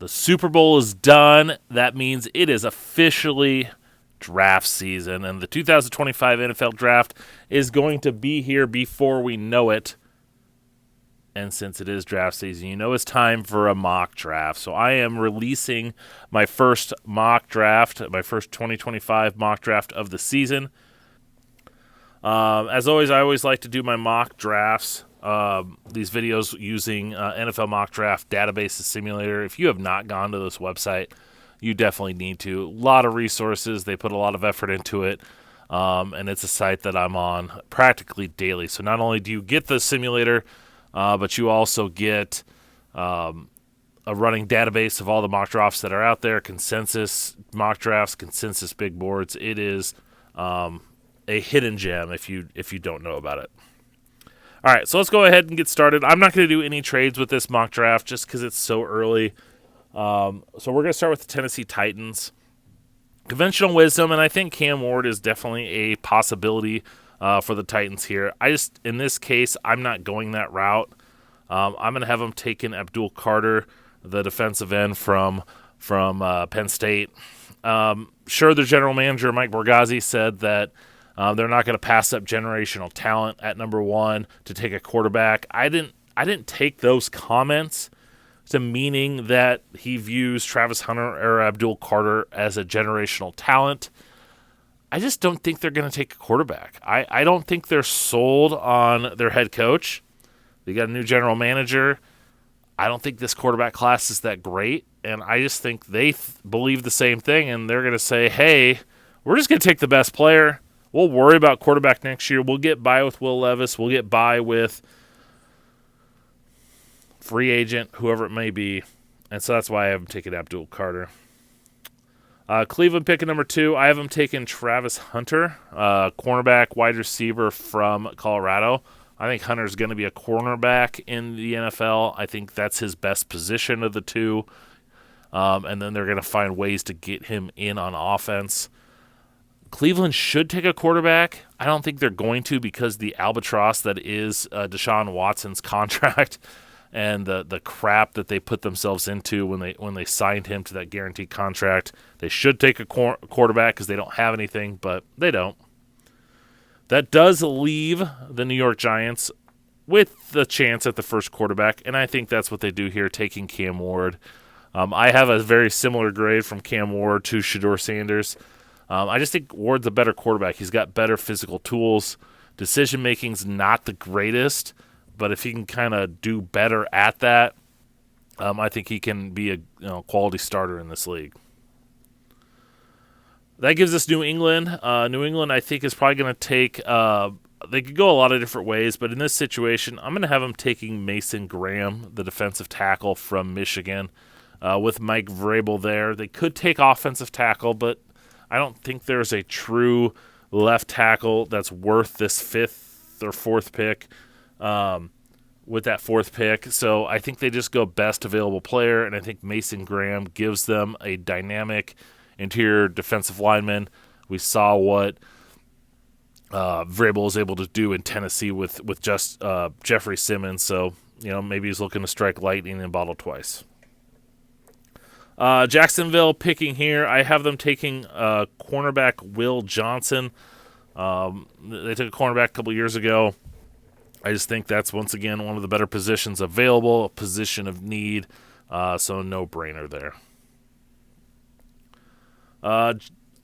The Super Bowl is done. That means it is officially draft season, and the 2025 NFL Draft is going to be here before we know it. And since it is draft season, you know it's time for a mock draft. So I am releasing my first mock draft, my first 2025 mock draft of the season. As always, I always like to do my mock drafts, these videos using NFL Mock Draft Databases Simulator. If you have not gone to this website, you definitely need to. A lot of resources. They put a lot of effort into it, and it's a site that I'm on practically daily. So not only do you get the simulator, but you also get a running database of all the mock drafts that are out there, consensus mock drafts, consensus big boards. It is a hidden gem if you don't know about it. All right, so let's go ahead and get started. I'm not going to do any trades with this mock draft just because it's so early. So we're going to start with the Tennessee Titans. Conventional wisdom, and I think Cam Ward is definitely a possibility for the Titans here. In this case, I'm not going that route. I'm going to have them taking Abdul Carter, the defensive end from Penn State. Sure, the general manager, Mike Borgazzi, said that they're not going to pass up generational talent at number one to take a quarterback. I didn't take those comments to meaning that he views Travis Hunter or Abdul Carter as a generational talent. I just don't think they're going to take a quarterback. I don't think they're sold on their head coach. They got a new general manager. I don't think this quarterback class is that great, and I just think they believe the same thing, and they're going to say, hey, we're just going to take the best player. We'll worry about quarterback next year. We'll get by with Will Levis. We'll get by with free agent, whoever it may be. And so that's why I haven't taken Abdul Carter. Cleveland picking number 2. I have him taking Travis Hunter, cornerback, wide receiver from Colorado. I think Hunter's going to be a cornerback in the NFL. I think that's his best position of the two. And then they're going to find ways to get him in on offense. Cleveland should take a quarterback. I don't think they're going to because the albatross that is Deshaun Watson's contract and the crap that they put themselves into when they signed him to that guaranteed contract. They should take a quarterback because they don't have anything, but they don't. That does leave the New York Giants with the chance at the first quarterback, and I think that's what they do here, taking Cam Ward. I have a very similar grade from Cam Ward to Shedeur Sanders. I just think Ward's a better quarterback. He's got better physical tools. Decision-making's not the greatest, but if he can kind of do better at that, I think he can be a quality starter in this league. That gives us New England. New England, I think, is probably going to take they could go a lot of different ways, but in this situation, I'm going to have them taking Mason Graham, the defensive tackle from Michigan, with Mike Vrabel there. They could take offensive tackle, but I don't think there's a true left tackle that's worth this 5th or 4th pick with that 4th pick. So I think they just go best available player, and I think Mason Graham gives them a dynamic interior defensive lineman. We saw what Vrabel was able to do in Tennessee with just Jeffrey Simmons. So, maybe he's looking to strike lightning in a bottle twice. Jacksonville picking here. I have them taking cornerback Will Johnson. They took a cornerback a couple years ago. I just think that's, once again, one of the better positions available, a position of need, so no-brainer there.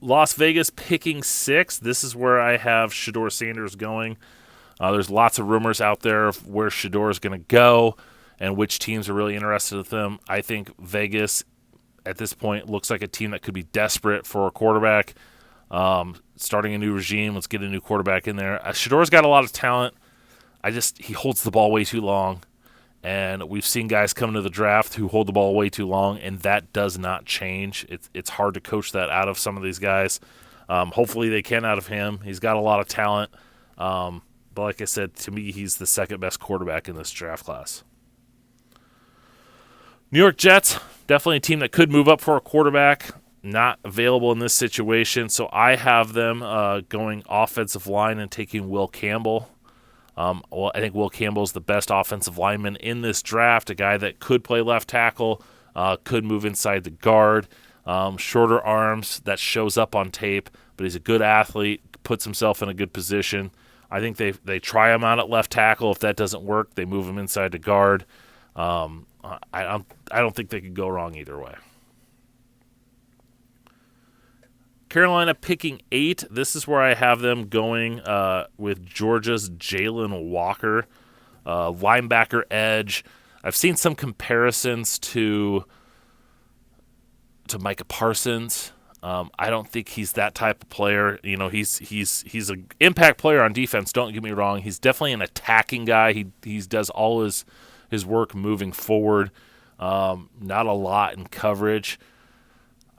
Las Vegas picking 6. This is where I have Shedeur Sanders going. There's lots of rumors out there of where Shedeur is going to go and which teams are really interested in them. I think Vegas, at this point, looks like a team that could be desperate for a quarterback. Starting a new regime, let's get a new quarterback in there. Shedeur's got a lot of talent. He holds the ball way too long. And we've seen guys come into the draft who hold the ball way too long, and that does not change. It's hard to coach that out of some of these guys. Hopefully they can out of him. He's got a lot of talent. But like I said, to me, he's the second best quarterback in this draft class. New York Jets, definitely a team that could move up for a quarterback. Not available in this situation, so I have them going offensive line and taking Will Campbell. I think Will Campbell's the best offensive lineman in this draft, a guy that could play left tackle, could move inside the guard. Shorter arms, that shows up on tape, but he's a good athlete, puts himself in a good position. I think they try him out at left tackle. If that doesn't work, they move him inside to guard. I don't think they could go wrong either way. Carolina picking 8. This is where I have them going with Georgia's Jalen Walker, linebacker edge. I've seen some comparisons to Micah Parsons. I don't think he's that type of player. You know, he's an impact player on defense. Don't get me wrong. He's definitely an attacking guy. He does all his work moving forward. Not a lot in coverage.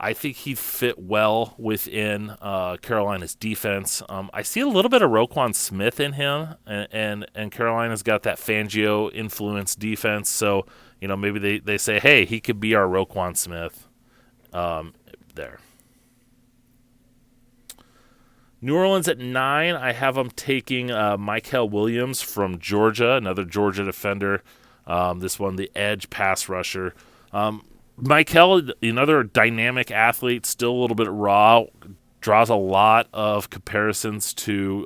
I think he'd fit well within Carolina's defense. I see a little bit of Roquan Smith in him, and Carolina's got that Fangio influenced defense. So, you know, maybe they say, hey, he could be our Roquan Smith there. New Orleans at 9. I have them taking Michael Williams from Georgia, another Georgia defender. This one, the edge pass rusher. Michael, another dynamic athlete, still a little bit raw, draws a lot of comparisons to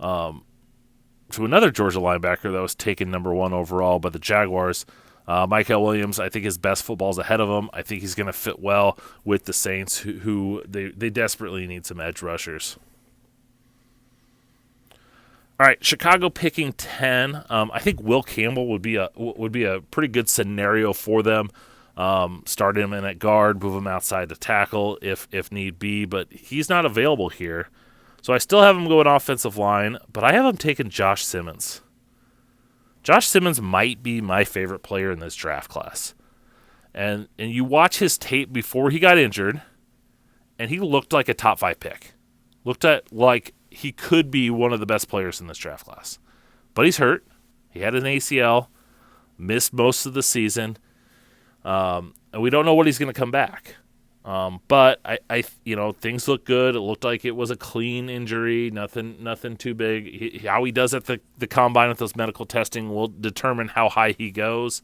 another Georgia linebacker that was taken number 1 overall by the Jaguars. Michael Williams, I think his best football's ahead of him. I think he's going to fit well with the Saints, who they desperately need some edge rushers. All right, Chicago picking 10. I think Will Campbell would be a pretty good scenario for them. Start him in at guard, move him outside to tackle if need be, but he's not available here. So I still have him going offensive line, but I have him taking Josh Simmons. Josh Simmons might be my favorite player in this draft class. And you watch his tape before he got injured, and he looked like a top 5 pick. Looked at like he could be one of the best players in this draft class. But he's hurt. He had an ACL, missed most of the season, and we don't know when he's going to come back. But I things look good. It looked like it was a clean injury, nothing too big. How he does at the combine with those medical testing will determine how high he goes.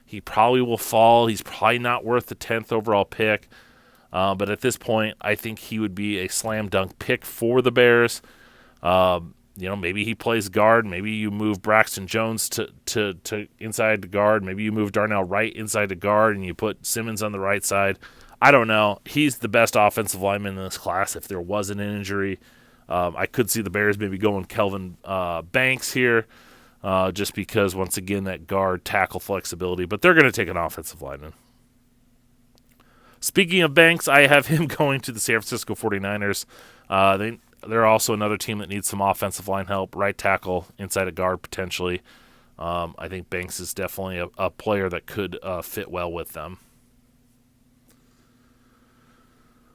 He probably will fall. He's probably not worth the 10th overall pick. But at this point, I think he would be a slam dunk pick for the Bears. Maybe he plays guard. Maybe you move Braxton Jones to inside the guard. Maybe you move Darnell Wright inside the guard and you put Simmons on the right side. I don't know. He's the best offensive lineman in this class if there wasn't an injury. I could see the Bears maybe going Kelvin Banks here just because, once again, that guard tackle flexibility. But they're going to take an offensive lineman. Speaking of Banks, I have him going to the San Francisco 49ers. They're also another team that needs some offensive line help, right tackle, inside a guard potentially. I think Banks is definitely a player that could fit well with them.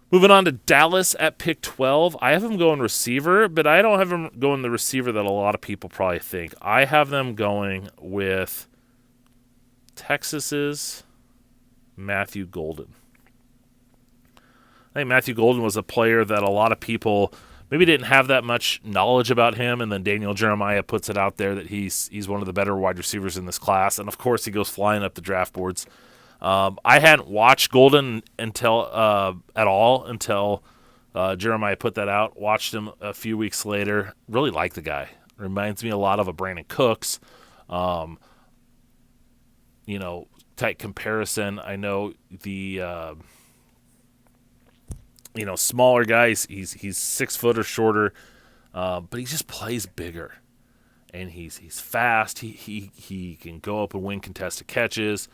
Moving on to Dallas at pick 12. I have them going receiver, but I don't have them going the receiver that a lot of people probably think. I have them going with Texas's Matthew Golden. I think Matthew Golden was a player that a lot of people maybe didn't have that much knowledge about him, and then Daniel Jeremiah puts it out there that he's one of the better wide receivers in this class, and of course he goes flying up the draft boards. I hadn't watched Golden until Jeremiah put that out. Watched him a few weeks later. Really like the guy. Reminds me a lot of a Brandon Cooks. Tight comparison. I know the smaller guys. He's 6 foot or shorter, but he just plays bigger, and he's fast. He can go up and win contested catches.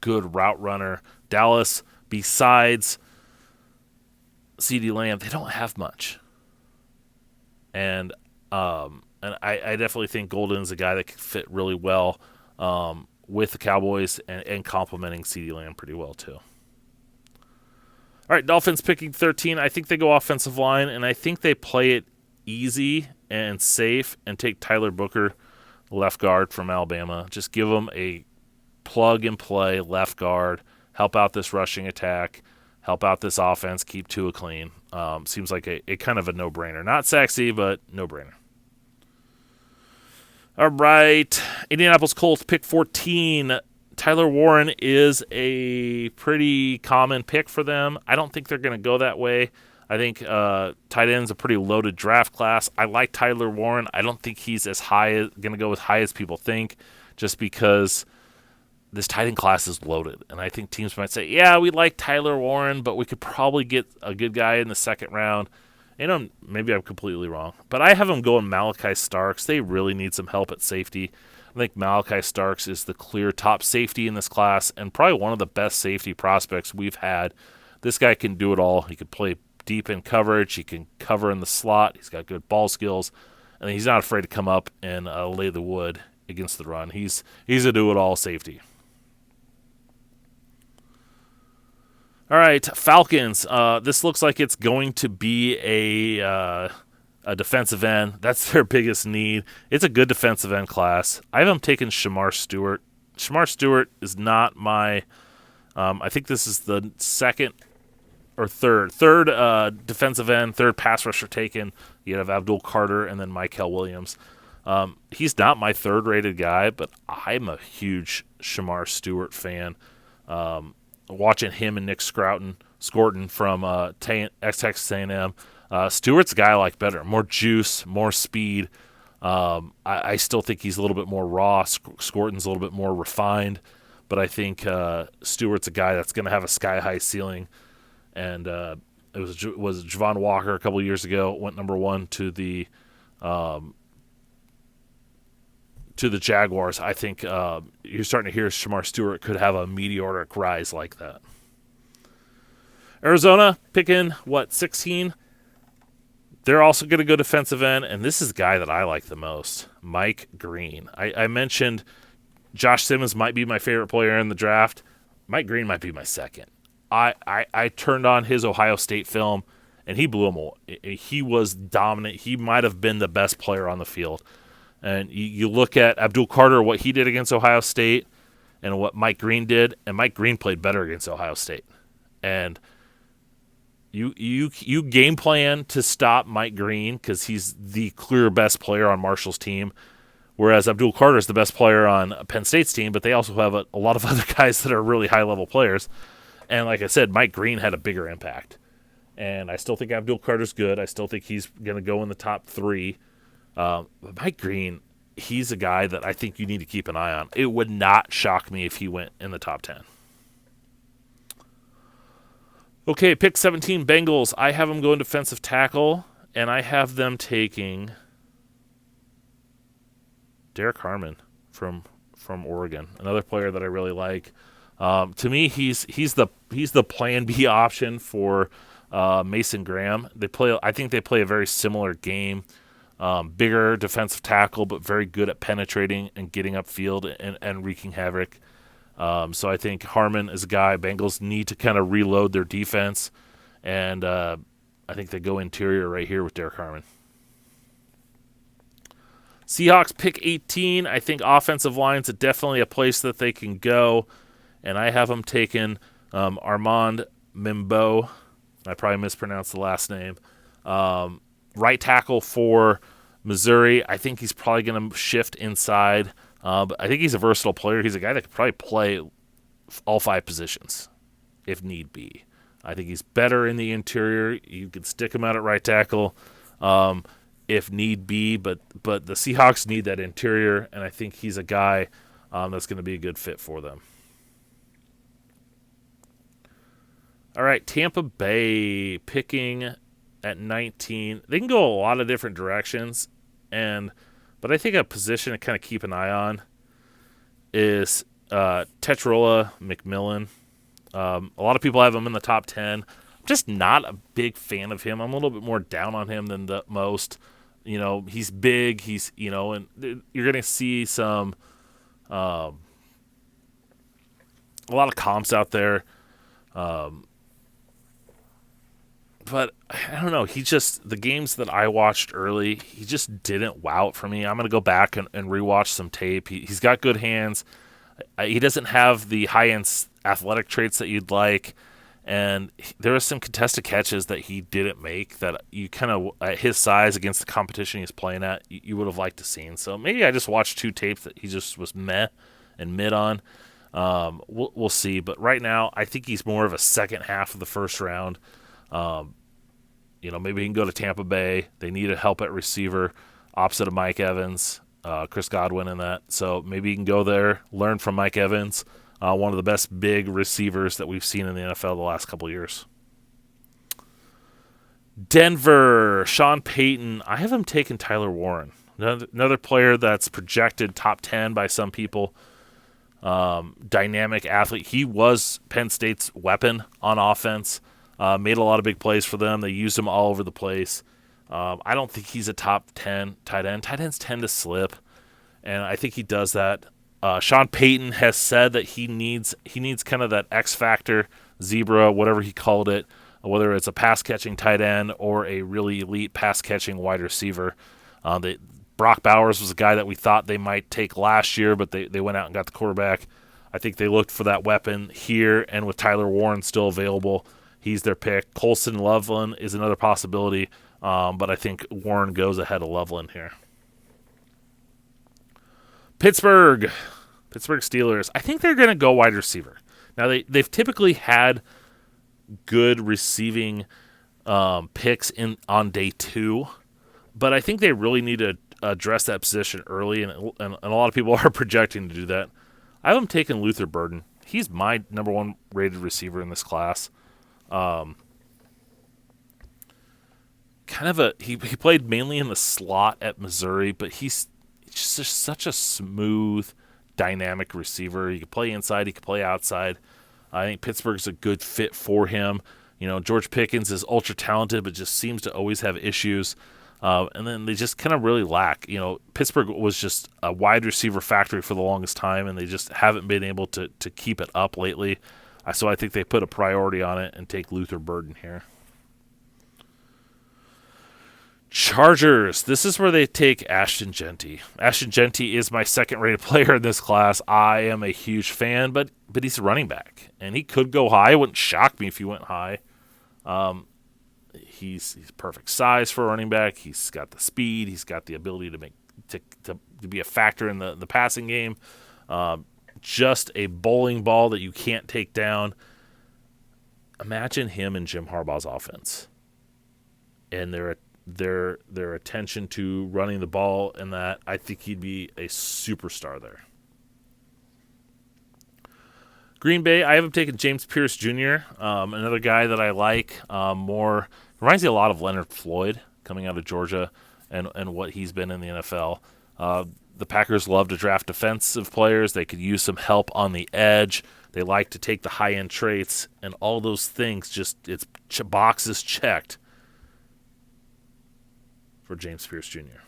Good route runner. Dallas, besides CeeDee Lamb, they don't have much. And I definitely think Golden is a guy that could fit really well with the Cowboys and complementing CeeDee Lamb pretty well too. All right, Dolphins picking 13. I think they go offensive line, and I think they play it easy and safe and take Tyler Booker, left guard from Alabama. Just give them a plug-and-play left guard, help out this rushing attack, help out this offense, keep Tua clean. Seems like a kind of a no-brainer. Not sexy, but no-brainer. All right, Indianapolis Colts pick 14. Tyler Warren is a pretty common pick for them. I don't think they're going to go that way. I think tight end's a pretty loaded draft class. I like Tyler Warren. I don't think he's as high, going to go as high as people think, just because this tight end class is loaded. And I think teams might say, yeah, we like Tyler Warren, but we could probably get a good guy in the second round. Maybe I'm completely wrong, but I have them going Malachi Starks. They really need some help at safety. I think Malachi Starks is the clear top safety in this class and probably one of the best safety prospects we've had. This guy can do it all. He can play deep in coverage. He can cover in the slot. He's got good ball skills, and he's not afraid to come up and lay the wood against the run. He's a do-it-all safety. All right, Falcons. This looks like it's going to be a defensive end. That's their biggest need. It's a good defensive end class. I have them taking Shamar Stewart. Shamar Stewart is not my. I think this is the second or third defensive end, third pass rusher taken. You have Abdul Carter and then Mykel Williams. He's not my third-rated guy, but I'm a huge Shamar Stewart fan. Watching him and Nick Scorton from Texas A&M. Stewart's a guy I like better. More juice, more speed. I still think he's a little bit more raw. Scorton's a little bit more refined. But I think Stewart's a guy that's going to have a sky-high ceiling. And it was Javon Walker a couple of years ago, went number one to the Jaguars. I think you're starting to hear Shamar Stewart could have a meteoric rise like that. Arizona picking, 16? They're also going to go defensive end, and this is the guy that I like the most, Mike Green. I mentioned Josh Simmons might be my favorite player in the draft. Mike Green might be my second. I turned on his Ohio State film, and he blew him away. He was dominant. He might have been the best player on the field. And you look at Abdul Carter, what he did against Ohio State, and what Mike Green did, and Mike Green played better against Ohio State. And you game plan to stop Mike Green because he's the clear best player on Marshall's team, whereas Abdul Carter is the best player on Penn State's team, but they also have a lot of other guys that are really high-level players. And like I said, Mike Green had a bigger impact. And I still think Abdul Carter's good. I still think he's going to go in the top 3. But Mike Green, he's a guy that I think you need to keep an eye on. It would not shock me if he went in the top 10. Okay, pick 17, Bengals. I have them going defensive tackle, and I have them taking Derek Harmon from Oregon, another player that I really like. To me, he's the plan B option for Mason Graham. I think they play a very similar game. Bigger defensive tackle, but very good at penetrating and getting upfield and wreaking havoc. So I think Harmon is a guy Bengals need to kind of reload their defense, and I think they go interior right here with Derek Harmon. Seahawks pick 18. I think offensive line's definitely a place that they can go, and I have them taking Armand Mimbo. I probably mispronounced the last name. Right tackle for Missouri. I think he's probably going to shift inside. But I think he's a versatile player. He's a guy that could probably play all 5 positions if need be. I think he's better in the interior. You could stick him out at right tackle if need be. But the Seahawks need that interior, and I think he's a guy that's going to be a good fit for them. All right, Tampa Bay picking at 19. They can go a lot of different directions, but I think a position to kind of keep an eye on is Tetrola McMillan. A lot of people have him in the top 10. I'm just not a big fan of him. I'm a little bit more down on him than the most. You know, he's big. And you're going to see some a lot of comps out there. But I don't know. The games that I watched early, he just didn't wow it for me. I'm going to go back and rewatch some tape. He's got good hands. He doesn't have the high-end athletic traits that you'd like. And there were some contested catches that he didn't make that you kind of, at his size against the competition he's playing at, you would have liked to seen. So maybe I just watched 2 tapes that he just was meh and mid on. We'll see. But right now, I think he's more of a second half of the first round. Maybe he can go to Tampa Bay. They need a help at receiver, opposite of Mike Evans, Chris Godwin in that. So maybe he can go there, learn from Mike Evans, one of the best big receivers that we've seen in the NFL the last couple of years. Denver, Sean Payton. I have him taking Tyler Warren, another player that's projected top 10 by some people. Dynamic athlete. He was Penn State's weapon on offense. Made a lot of big plays for them. They used him all over the place. I don't think he's a top 10 tight end. Tight ends tend to slip, and I think he does that. Sean Payton has said that he needs kind of that X factor, zebra, whatever he called it, whether it's a pass-catching tight end or a really elite pass-catching wide receiver. Brock Bowers was a guy that we thought they might take last year, but they went out and got the quarterback. I think they looked for that weapon here, and with Tyler Warren still available, he's their pick. Colson Loveland is another possibility, but I think Warren goes ahead of Loveland here. Pittsburgh Steelers. I think they're going to go wide receiver. Now, they've typically had good receiving picks on day 2, but I think they really need to address that position early, and a lot of people are projecting to do that. I have him taking Luther Burden. He's my number 1 rated receiver in this class. He played mainly in the slot at Missouri, but he's just such a smooth, dynamic receiver. He can play inside, he can play outside. I think Pittsburgh's a good fit for him. George Pickens is ultra talented, but just seems to always have issues. And then they just kind of really lack. Pittsburgh was just a wide receiver factory for the longest time, and they just haven't been able to keep it up lately. So I think they put a priority on it and take Luther Burden here. Chargers. This is where they take Ashton Jeanty. Ashton Jeanty is my second-rated player in this class. I am a huge fan, but he's a running back, and he could go high. It wouldn't shock me if he went high. He's perfect size for a running back. He's got the speed. He's got the ability to be a factor in the passing game. Just a bowling ball that you can't take down. Imagine him in Jim Harbaugh's offense, and their attention to running the ball, and that I think he'd be a superstar there. Green Bay, I have him taking James Pierce Jr., another guy that I like. Reminds me a lot of Leonard Floyd coming out of Georgia and what he's been in the NFL. The Packers love to draft defensive players. They could use some help on the edge. They like to take the high-end traits, and all those things, it's boxes checked for James Pierce Jr.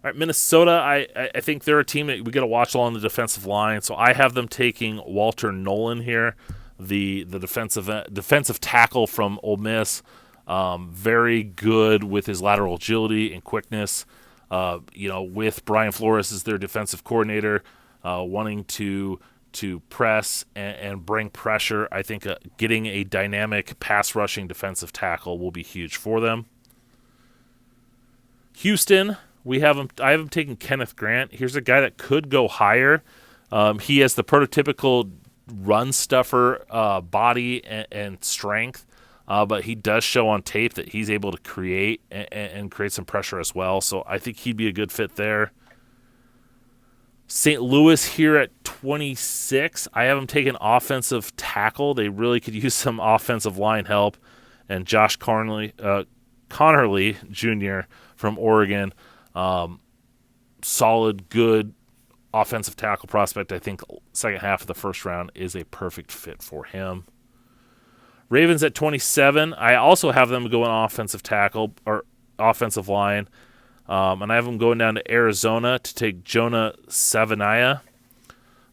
All right, Minnesota, I think they're a team that we got to watch along the defensive line, so I have them taking Walter Nolan here, the defensive tackle from Ole Miss. Very good with his lateral agility and quickness. With Brian Flores as their defensive coordinator, wanting to press and bring pressure, I think getting a dynamic pass rushing defensive tackle will be huge for them. Houston, I have him taking Kenneth Grant. Here's a guy that could go higher. He has the prototypical run stuffer body and strength, but he does show on tape that he's able to create and create some pressure as well. So I think he'd be a good fit there. St. Louis here at 26. I have him taking offensive tackle. They really could use some offensive line help. And Josh Conerly Jr. from Oregon, solid, good offensive tackle prospect. I think second half of the first round is a perfect fit for him. Ravens at 27. I also have them going offensive tackle or offensive line. And I have them going down to Arizona to take Jonah Savaiinaea,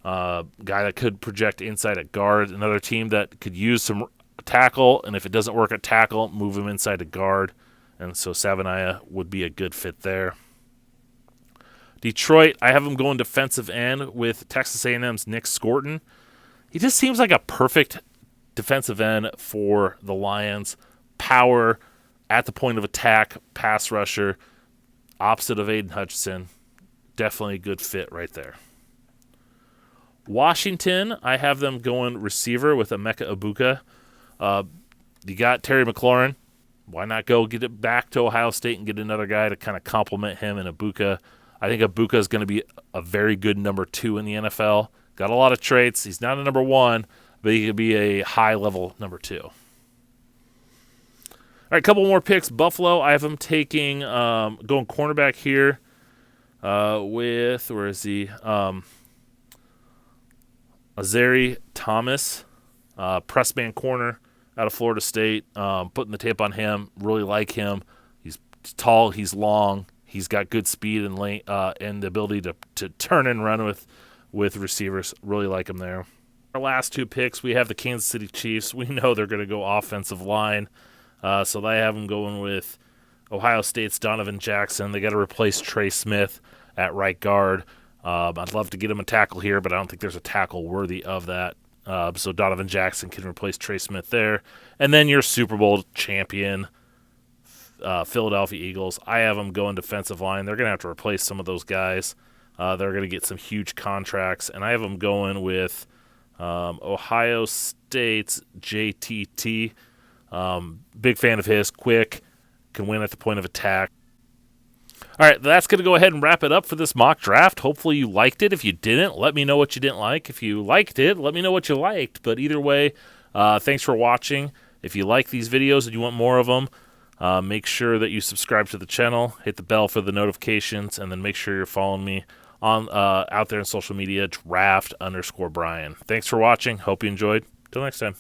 guy that could project inside at guard. Another team that could use some tackle, and if it doesn't work at tackle, move him inside to guard. And so Savaiinaea would be a good fit there. Detroit, I have him going defensive end with Texas A&M's Nick Scorton. He just seems like a perfect defensive end for the Lions. Power at the point of attack, pass rusher, opposite of Aiden Hutchinson. Definitely a good fit right there. Washington, I have them going receiver with Emeka Ibuka. You got Terry McLaurin. Why not go get it back to Ohio State and get another guy to kind of complement him and Ibuka? I think Ibuka is going to be a very good number 2 in the NFL. Got a lot of traits. He's not a number 1, but he could be a high-level number 2. All right, a couple more picks. Buffalo, I have them taking, going cornerback here with, where is he? Azari Thomas, press man corner out of Florida State. Putting the tape on him. Really like him. He's tall. He's long. He's got good speed and length, and the ability to turn and run with receivers. Really like him there. Our last 2 picks, we have the Kansas City Chiefs. We know they're going to go offensive line. So they have them going with Ohio State's Donovan Jackson. They got to replace Trey Smith at right guard. I'd love to get him a tackle here, but I don't think there's a tackle worthy of that. So Donovan Jackson can replace Trey Smith there. And then your Super Bowl champion, Philadelphia Eagles. I have them going defensive line. They're going to have to replace some of those guys. They're going to get some huge contracts. And I have them going with Ohio State's JTT. Big fan of his. Quick. Can win at the point of attack. All right, that's going to go ahead and wrap it up for this mock draft. Hopefully you liked it. If you didn't, let me know what you didn't like. If you liked it, let me know what you liked. But either way, thanks for watching. If you like these videos and you want more of them, make sure that you subscribe to the channel, hit the bell for the notifications, and then make sure you're following me on out there in social media, draft_Brian. Thanks for watching. Hope you enjoyed. Till next time.